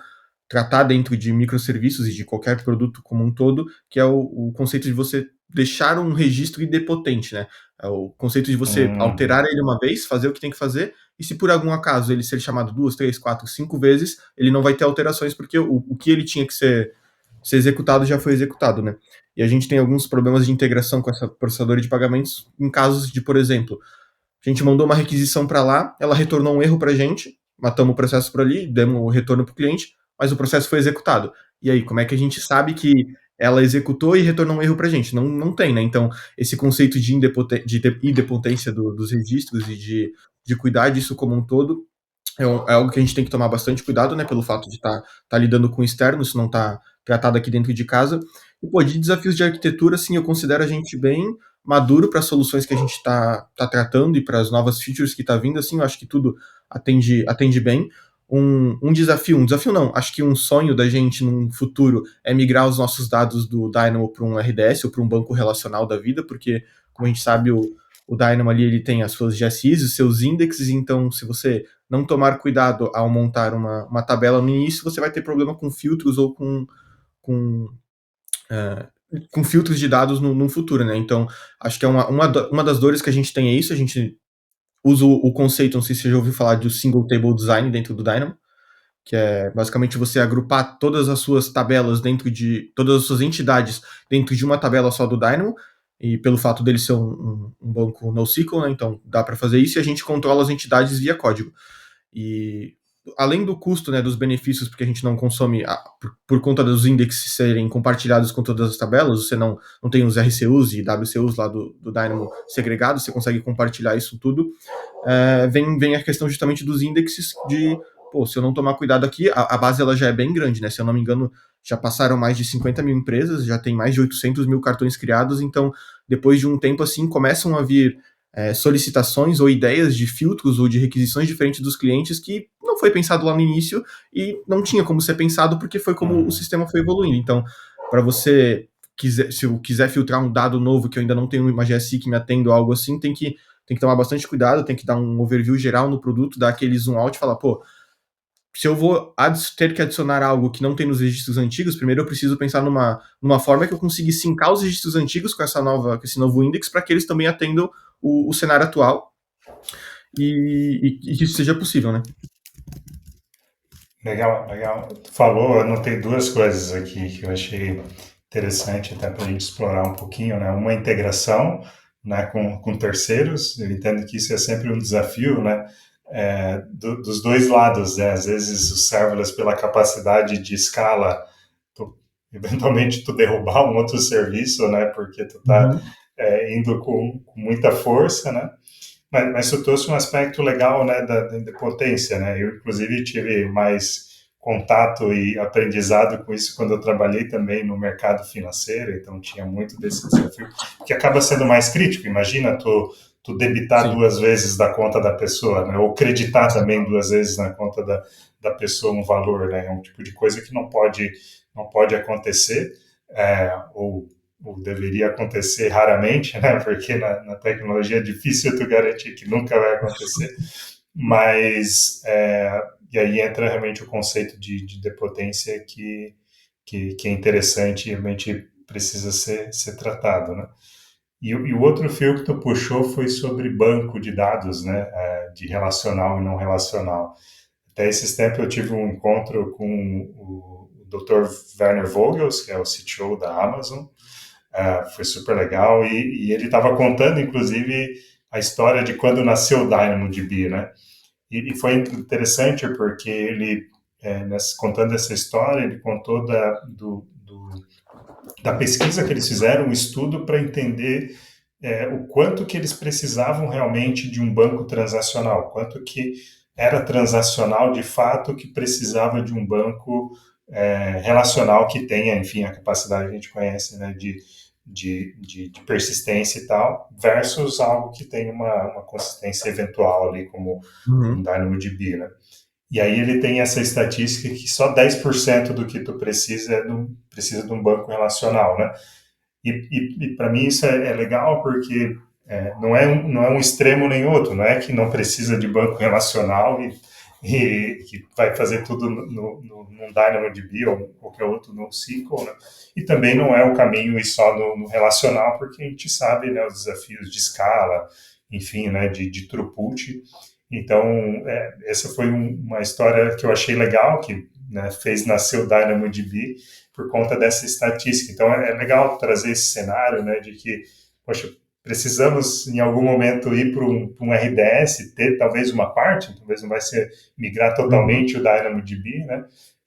Speaker 2: tratar dentro de microserviços e de qualquer produto como um todo, que é o conceito de você deixar um registro idempotente, né? É o conceito de você alterar
Speaker 1: Uhum.
Speaker 2: ele uma vez, fazer o que tem que fazer, e se por algum acaso ele ser chamado 2, 3, 4, 5 vezes, ele não vai ter alterações, porque o que ele tinha que ser executado já foi executado, né? E a gente tem alguns problemas de integração com essa processadora de pagamentos em casos de, por exemplo, a gente mandou uma requisição para lá, ela retornou um erro para a gente, matamos o processo por ali, demos o retorno para o cliente, mas o processo foi executado. E aí, como é que a gente sabe que ela executou e retornou um erro para a gente? Não tem, né? Então, esse conceito de idempotência dos registros e de cuidar disso como um todo é algo que a gente tem que tomar bastante cuidado, né? Pelo fato de estar lidando com o externo, isso não está tratado aqui dentro de casa. E, pô, de desafios de arquitetura, assim, eu considero a gente bem maduro para as soluções que a gente está tratando e para as novas features que está vindo, assim, eu acho que tudo atende bem. Um desafio não, acho que um sonho da gente num futuro é migrar os nossos dados do Dynamo para um RDS ou para um banco relacional da vida, porque, como a gente sabe, o Dynamo ali ele tem as suas GSIs, os seus indexes, então se você não tomar cuidado ao montar uma tabela no início, você vai ter problema com filtros ou com, é, com filtros de dados no futuro, né? Então, acho que é uma das dores que a gente tem é isso, a gente usa o conceito, não sei se você já ouviu falar de single table design dentro do Dynamo, que é basicamente você agrupar todas as suas tabelas todas as suas entidades dentro de uma tabela só do Dynamo, e pelo fato dele ser um banco NoSQL, né, então dá para fazer isso, e a gente controla as entidades via código. E além do custo, né, dos benefícios, porque a gente não consome, por conta dos índices serem compartilhados com todas as tabelas, você não tem os RCUs e WCUs lá do Dynamo segregados, você consegue compartilhar isso tudo. Vem a questão justamente dos índices de, pô, se eu não tomar cuidado aqui, a base ela já é bem grande, né? Se eu não me engano, já passaram mais de 50 mil empresas, já tem mais de 800 mil cartões criados, então, depois de um tempo assim, começam a vir solicitações ou ideias de filtros ou de requisições diferentes dos clientes que não foi pensado lá no início e não tinha como ser pensado porque foi como o sistema foi evoluindo. Então, para você se eu quiser filtrar um dado novo que eu ainda não tenho uma GSI que me atenda ou algo assim, tem que tomar bastante cuidado, tem que dar um overview geral no produto, dar aquele zoom out e falar, pô, se eu vou ter que adicionar algo que não tem nos registros antigos, primeiro eu preciso pensar numa forma que eu consiga sincar os registros antigos com com esse novo index para que eles também atendam o cenário atual e que isso seja possível, né?
Speaker 1: Legal, legal. Tu falou, eu anotei duas coisas aqui que eu achei interessante até para a gente explorar um pouquinho, né? Uma integração, né, com terceiros. Eu entendo que isso é sempre um desafio, né? Dos dois lados, né? Às vezes o serverless pela capacidade de escala, eventualmente tu derrubar um outro serviço, né? Porque tu tá indo com muita força, né? Mas tu trouxe um aspecto legal, né, da potência, né? Eu, inclusive, tive mais contato e aprendizado com isso quando eu trabalhei também no mercado financeiro, então tinha muito desse desafio, que acaba sendo mais crítico. Imagina tu debitar
Speaker 2: Sim.
Speaker 1: duas vezes da conta da pessoa, né? Ou creditar também duas vezes na conta da pessoa um valor, né? É um tipo de coisa que não pode acontecer, ou deveria acontecer raramente, né? Porque na tecnologia é difícil tu garantir que nunca vai acontecer, mas e aí entra realmente o conceito de depotência que é interessante e realmente precisa ser tratado, né? E o outro fio que tu puxou foi sobre banco de dados, né? De relacional e não relacional. Até esses tempos eu tive um encontro com o Dr. Werner Vogels, que é o CTO da Amazon. Foi super legal e ele estava contando, inclusive, a história de quando nasceu o DynamoDB, né? E foi interessante porque ele, contando essa história, ele contou da pesquisa que eles fizeram, um estudo para entender o quanto que eles precisavam realmente de um banco transacional, quanto que era transacional de fato que precisava de um banco relacional que tenha, enfim, a capacidade que a gente conhece, né, de persistência e tal, versus algo que tem uma consistência eventual ali, como um DynamoDB, né? E aí ele tem essa estatística que só 10% do que tu precisa de um banco relacional, né? E para mim isso é legal porque não é um extremo nem outro, não é que não precisa de banco relacional e que vai fazer tudo num DynamoDB ou qualquer outro NoSQL, né? E também não é o caminho ir só no relacional, porque a gente sabe, né, os desafios de escala, enfim, né, de throughput. Então, essa foi uma história que eu achei legal, que, né, fez nascer o DynamoDB por conta dessa estatística. Então, é legal trazer esse cenário, né, de que, poxa, precisamos em algum momento ir para um RDS, ter talvez uma parte, talvez não vai ser migrar totalmente o DynamoDB, né,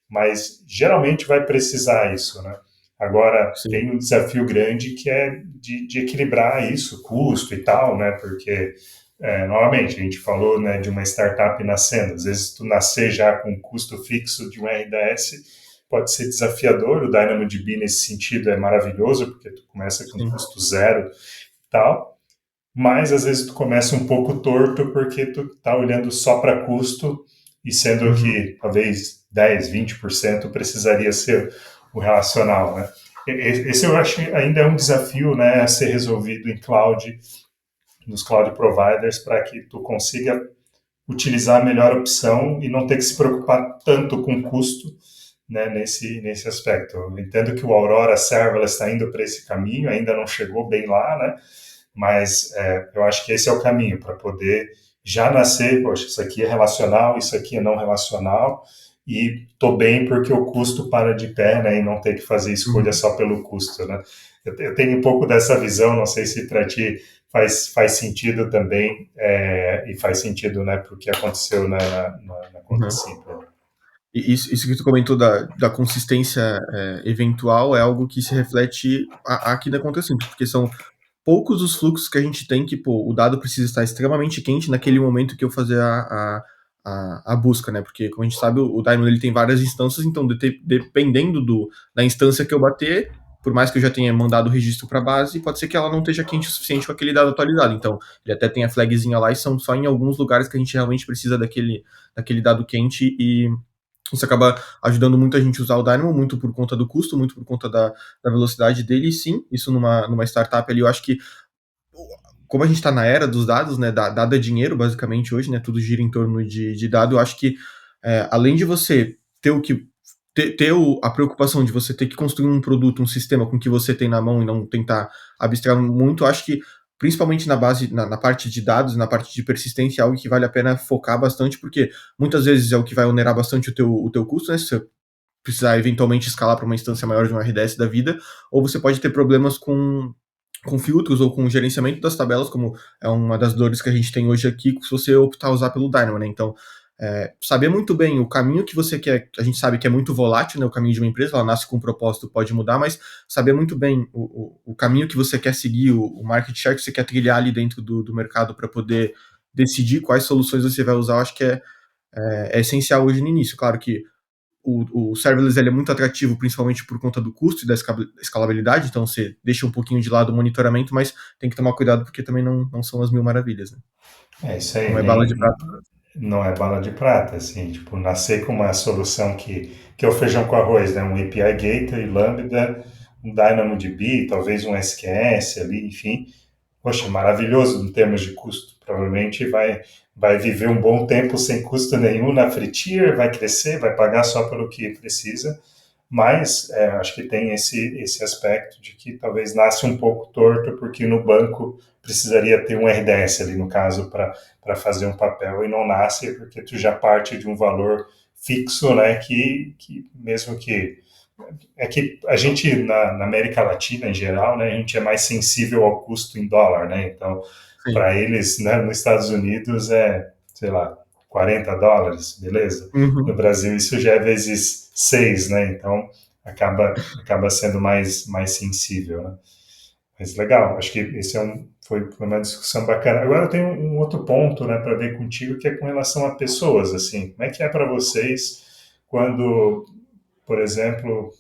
Speaker 1: mas geralmente vai precisar isso, né. Agora,
Speaker 2: Sim.
Speaker 1: tem um desafio grande que é de equilibrar isso, custo e tal, né, porque novamente, a gente falou, né, de uma startup nascendo. Às vezes, tu nascer já com um custo fixo de um RDS pode ser desafiador. O DynamoDB, nesse sentido, é maravilhoso, porque tu começa com custo zero e tal. Mas, às vezes, tu começa um pouco torto, porque tu tá olhando só para custo, e sendo que talvez 10, 20% precisaria ser o relacional, né? Esse eu acho que ainda é um desafio, né, a ser resolvido em cloud, nos cloud providers, para que tu consiga utilizar a melhor opção e não ter que se preocupar tanto com custo, né, nesse aspecto. Eu entendo que o Aurora Serverless está indo para esse caminho, ainda não chegou bem lá, né? Mas eu acho que esse é o caminho para poder já nascer, poxa, isso aqui é relacional, isso aqui é não relacional, e tô bem porque o custo para de pé, né, e não ter que fazer escolha só pelo custo, né? Eu tenho um pouco dessa visão, não sei se para ti faz sentido também, e faz sentido, né, para o que aconteceu na conta
Speaker 2: Uhum.
Speaker 1: simples.
Speaker 2: E isso que tu comentou da consistência eventual é algo que se reflete aqui na conta simples, porque são poucos os fluxos que a gente tem que, pô, o dado precisa estar extremamente quente naquele momento que eu fazer a busca, né? Porque, como a gente sabe, o Daimon ele tem várias instâncias, então dependendo da instância que eu bater, por mais que eu já tenha mandado o registro para a base, pode ser que ela não esteja quente o suficiente com aquele dado atualizado. Então, ele até tem a flagzinha lá e são só em alguns lugares que a gente realmente precisa daquele dado quente e isso acaba ajudando muito a gente a usar o Dynamo, muito por conta do custo, muito por conta da velocidade dele. E sim, isso numa startup ali, eu acho que como a gente está na era dos dados, né, dado é dinheiro, basicamente, hoje, né, tudo gira em torno de dado, eu acho que, além de você ter a preocupação de você ter que construir um produto, um sistema com o que você tem na mão e não tentar abstrair muito, eu acho que, principalmente na base, na parte de dados, na parte de persistência, é algo que vale a pena focar bastante, porque muitas vezes é o que vai onerar bastante o teu custo, né, se você precisar eventualmente escalar para uma instância maior de um RDS da vida, ou você pode ter problemas com filtros ou com o gerenciamento das tabelas, como é uma das dores que a gente tem hoje aqui, se você optar a usar pelo Dynamo, né? Então, saber muito bem o caminho que você quer, a gente sabe que é muito volátil, né? O caminho de uma empresa, ela nasce com um propósito, pode mudar, mas saber muito bem o caminho que você quer seguir, o market share que você quer trilhar ali dentro do mercado para poder decidir quais soluções você vai usar, eu acho que é essencial hoje no início. Claro que o serverless ele é muito atrativo, principalmente por conta do custo e da escalabilidade, então você deixa um pouquinho de lado o monitoramento, mas tem que tomar cuidado porque também não são as mil maravilhas, né?
Speaker 1: Isso aí,
Speaker 2: Não é bala de prata.
Speaker 1: não é bala de prata, assim, tipo, nascer com uma solução que é o feijão com arroz, né? Um API Gateway, Lambda, um DynamoDB, talvez um SQS ali, enfim. Poxa, maravilhoso em termos de custo. Provavelmente vai viver um bom tempo sem custo nenhum na free tier, vai crescer, vai pagar só pelo que precisa, mas acho que tem esse aspecto de que talvez nasce um pouco torto, porque no banco precisaria ter um RDS ali, no caso, para fazer um papel, e não nasce porque tu já parte de um valor fixo, né, que mesmo que é que a gente, na América Latina em geral, né, a gente é mais sensível ao custo em dólar, né? Então,
Speaker 2: Sim.
Speaker 1: para eles, né, nos Estados Unidos sei lá, $40, beleza? No
Speaker 2: Uhum.
Speaker 1: Brasil isso já é vezes 6, né? Então, acaba sendo mais sensível, né? Mas legal, acho que esse foi uma discussão bacana. Agora eu tenho um outro ponto, né, para ver contigo, que é com relação a pessoas, assim. Como é que é para vocês quando, por exemplo,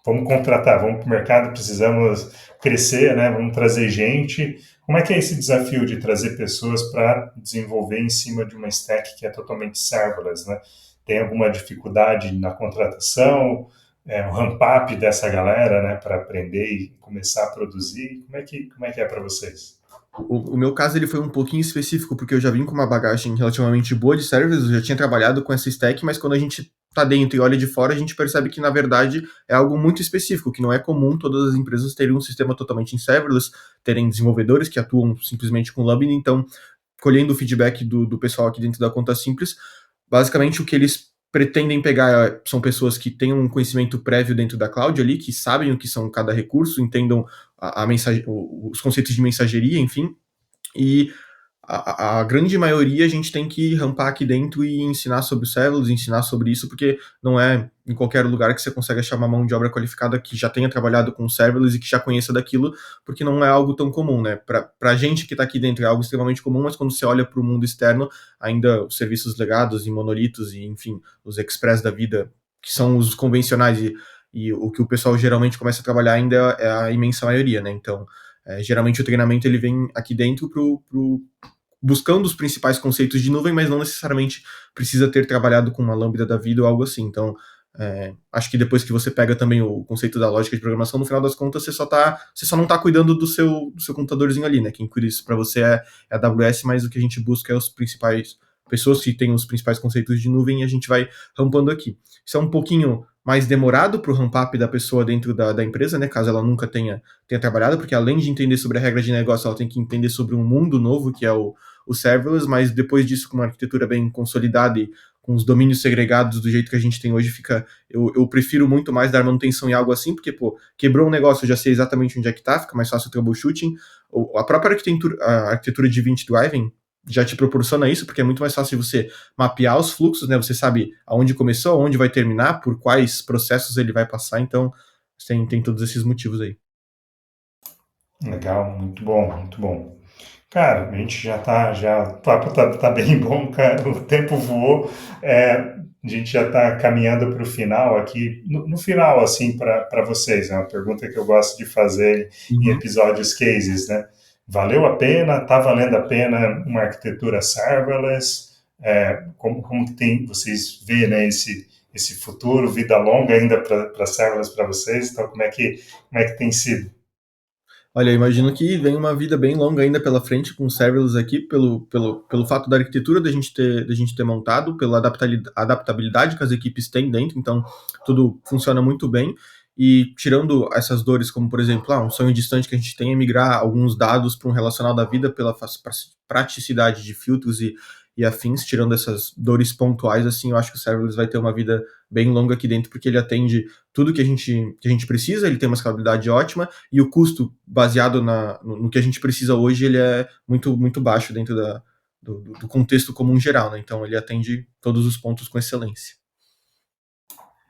Speaker 1: vamos contratar, vamos para o mercado, precisamos crescer, né? Vamos trazer gente. Como é que é esse desafio de trazer pessoas para desenvolver em cima de uma stack que é totalmente serverless, né? Tem alguma dificuldade na contratação, o ramp-up dessa galera, né, para aprender e começar a produzir? Como é que é para vocês?
Speaker 2: O meu caso ele foi um pouquinho específico, porque eu já vim com uma bagagem relativamente boa de servers, eu já tinha trabalhado com essa stack, mas quando a gente tá dentro e olha de fora, a gente percebe que, na verdade, é algo muito específico, que não é comum todas as empresas terem um sistema totalmente em serverless, terem desenvolvedores que atuam simplesmente com Lambda, então, colhendo o feedback do pessoal aqui dentro da Conta Simples, basicamente o que eles pretendem pegar são pessoas que tenham um conhecimento prévio dentro da cloud ali, que sabem o que são cada recurso, entendam os conceitos de mensageria, enfim, e a grande maioria a gente tem que rampar aqui dentro e ensinar sobre o serverless, ensinar sobre isso, porque não é em qualquer lugar que você consegue achar uma mão de obra qualificada que já tenha trabalhado com serverless e que já conheça daquilo, porque não é algo tão comum, né? Pra gente que tá aqui dentro é algo extremamente comum, mas quando você olha para o mundo externo, ainda os serviços legados e monolitos e, enfim, os express da vida, que são os convencionais e o que o pessoal geralmente começa a trabalhar ainda é a imensa maioria, né? Então, geralmente o treinamento ele vem aqui dentro buscando os principais conceitos de nuvem, mas não necessariamente precisa ter trabalhado com uma Lambda da vida ou algo assim. Então, acho que depois que você pega também o conceito da lógica de programação, no final das contas, você só não está cuidando do seu computadorzinho ali, né? Quem cuida disso para você é a AWS, mas o que a gente busca é os principais pessoas que têm os principais conceitos de nuvem e a gente vai rampando aqui. Isso é um pouquinho mais demorado para o ramp-up da pessoa dentro da empresa, né? Caso ela nunca tenha trabalhado, porque além de entender sobre a regra de negócio, ela tem que entender sobre um mundo novo, que é o serverless, mas depois disso, com uma arquitetura bem consolidada e com os domínios segregados do jeito que a gente tem hoje, eu prefiro muito mais dar manutenção em algo assim, porque, pô, quebrou um negócio, eu já sei exatamente onde é que tá, fica mais fácil o troubleshooting. a própria arquitetura de Event Driving já te proporciona isso, porque é muito mais fácil de você mapear os fluxos, né? Você sabe aonde começou, aonde vai terminar, por quais processos ele vai passar, então tem todos esses motivos aí.
Speaker 1: Legal, muito bom, muito bom. Cara, a gente o papo tá bem bom, cara, o tempo voou, a gente já está caminhando para o final aqui. No final, assim, para vocês, é uma pergunta que eu gosto de fazer em
Speaker 2: Uhum.
Speaker 1: episódios cases, né? Valeu a pena? Tá valendo a pena uma arquitetura serverless? Como que vocês vê, né, esse futuro, vida longa ainda para serverless para vocês? Então, como é que tem sido?
Speaker 2: Olha, eu imagino que vem uma vida bem longa ainda pela frente com serverless aqui, pelo fato da arquitetura da gente ter montado, pela adaptabilidade que as equipes têm dentro, então tudo funciona muito bem. E tirando essas dores, como por exemplo, um sonho distante que a gente tem é migrar alguns dados para um relacional da vida pela praticidade de filtros e afins, tirando essas dores pontuais, assim, eu acho que o serverless vai ter uma vida bem longa aqui dentro, porque ele atende tudo que a gente precisa, ele tem uma escalabilidade ótima, e o custo baseado no que a gente precisa hoje, ele é muito baixo dentro do contexto comum geral, né? Então ele atende todos os pontos com excelência.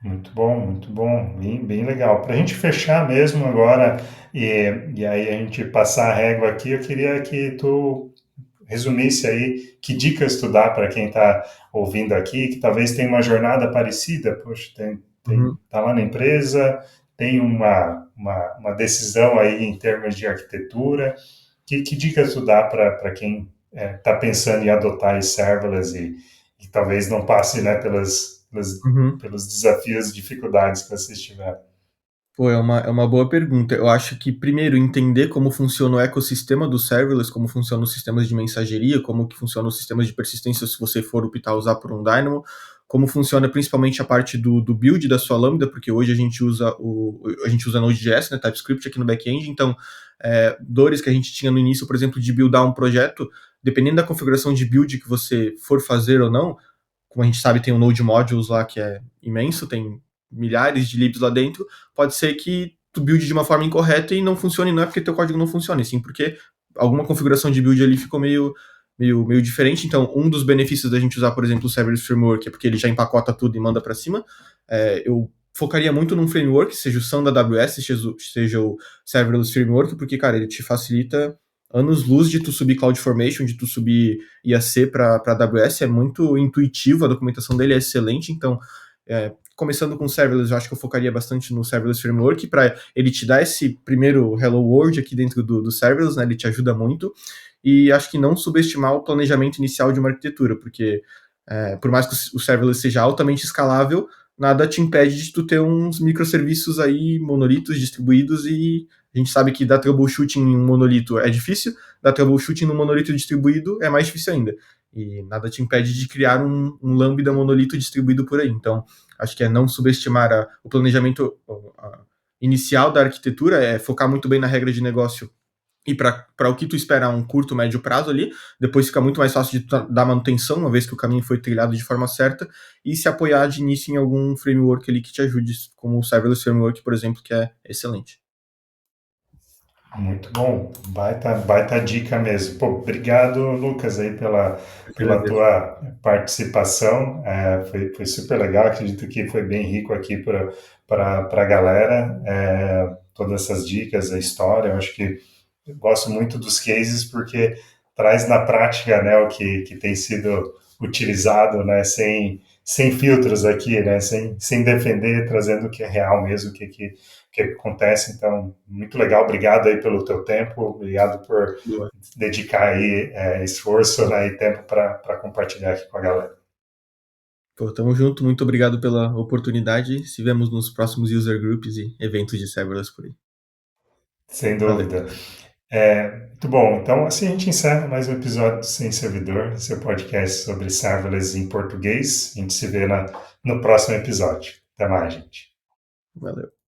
Speaker 1: Muito bom, bem legal. Para a gente fechar mesmo agora e aí a gente passar a régua aqui, eu queria que tu resumisse aí que dicas tu dá para quem está ouvindo aqui, que talvez tenha uma jornada parecida, poxa,
Speaker 2: Uhum.
Speaker 1: tá lá na empresa, tem uma decisão aí em termos de arquitetura, que dicas tu dá para quem está pensando em adotar esse serverless e talvez não passe, né,
Speaker 2: Uhum.
Speaker 1: pelos desafios e dificuldades que vocês tiveram?
Speaker 2: Pô, é uma boa pergunta. Eu acho que, primeiro, entender como funciona o ecossistema do serverless, como funcionam os sistemas de mensageria, como que funcionam os sistemas de persistência se você for optar usar por um Dynamo, como funciona principalmente a parte do build da sua Lambda, porque hoje a gente usa Node.js, né, TypeScript aqui no back-end, então dores que a gente tinha no início, por exemplo, de buildar um projeto, dependendo da configuração de build que você for fazer ou não, como a gente sabe, tem o Node Modules lá que é imenso, tem milhares de libs lá dentro, pode ser que tu build de uma forma incorreta e não funcione, não é porque teu código não funciona, sim porque alguma configuração de build ali ficou meio diferente. Então, um dos benefícios da gente usar, por exemplo, o Serverless Framework é porque ele já empacota tudo e manda para cima. Eu focaria muito num framework, seja o SAM da AWS, seja o Serverless Framework, porque, cara, ele te facilita anos-luz de tu subir CloudFormation, de tu subir IAC para AWS, é muito intuitivo, a documentação dele é excelente, então, começando com serverless, eu acho que eu focaria bastante no serverless framework para ele te dar esse primeiro hello world aqui dentro do serverless, né? Ele te ajuda muito. E acho que não subestimar o planejamento inicial de uma arquitetura, porque por mais que o serverless seja altamente escalável, nada te impede de tu ter uns microserviços aí, monolitos distribuídos, e a gente sabe que dar troubleshooting em um monolito é difícil, dar troubleshooting num monolito distribuído é mais difícil ainda. E nada te impede de criar um lambda monolito distribuído por aí. Então, acho que é não subestimar o planejamento inicial da arquitetura, é focar muito bem na regra de negócio e para o que tu espera a um curto, médio prazo ali, depois fica muito mais fácil de dar manutenção, uma vez que o caminho foi trilhado de forma certa, e se apoiar de início em algum framework ali que te ajude, como o Serverless Framework, por exemplo, que é excelente.
Speaker 1: Muito bom, baita dica mesmo. Pô, obrigado, Lucas, aí
Speaker 2: Eu que
Speaker 1: pela
Speaker 2: agradeço.
Speaker 1: tua participação. Foi super legal, acredito que foi bem rico aqui para a galera. Todas essas dicas, a história, eu acho que eu gosto muito dos cases porque traz na prática, né, o que tem sido utilizado, né, sem filtros aqui, né, sem defender, trazendo o que é real mesmo, que acontece. Então, muito legal. Obrigado aí pelo teu tempo, obrigado por
Speaker 2: Boa.
Speaker 1: dedicar aí esforço, né, e tempo para compartilhar aqui com a galera.
Speaker 2: Pô, tamo junto, muito obrigado pela oportunidade. Se vemos nos próximos user groups e eventos de serverless por aí.
Speaker 1: Sem
Speaker 2: Valeu.
Speaker 1: dúvida. Muito bom. Então, assim a gente encerra mais um episódio do Sem Servidor, seu podcast sobre serverless em português. A gente se vê no próximo episódio. Até mais, gente.
Speaker 2: Valeu.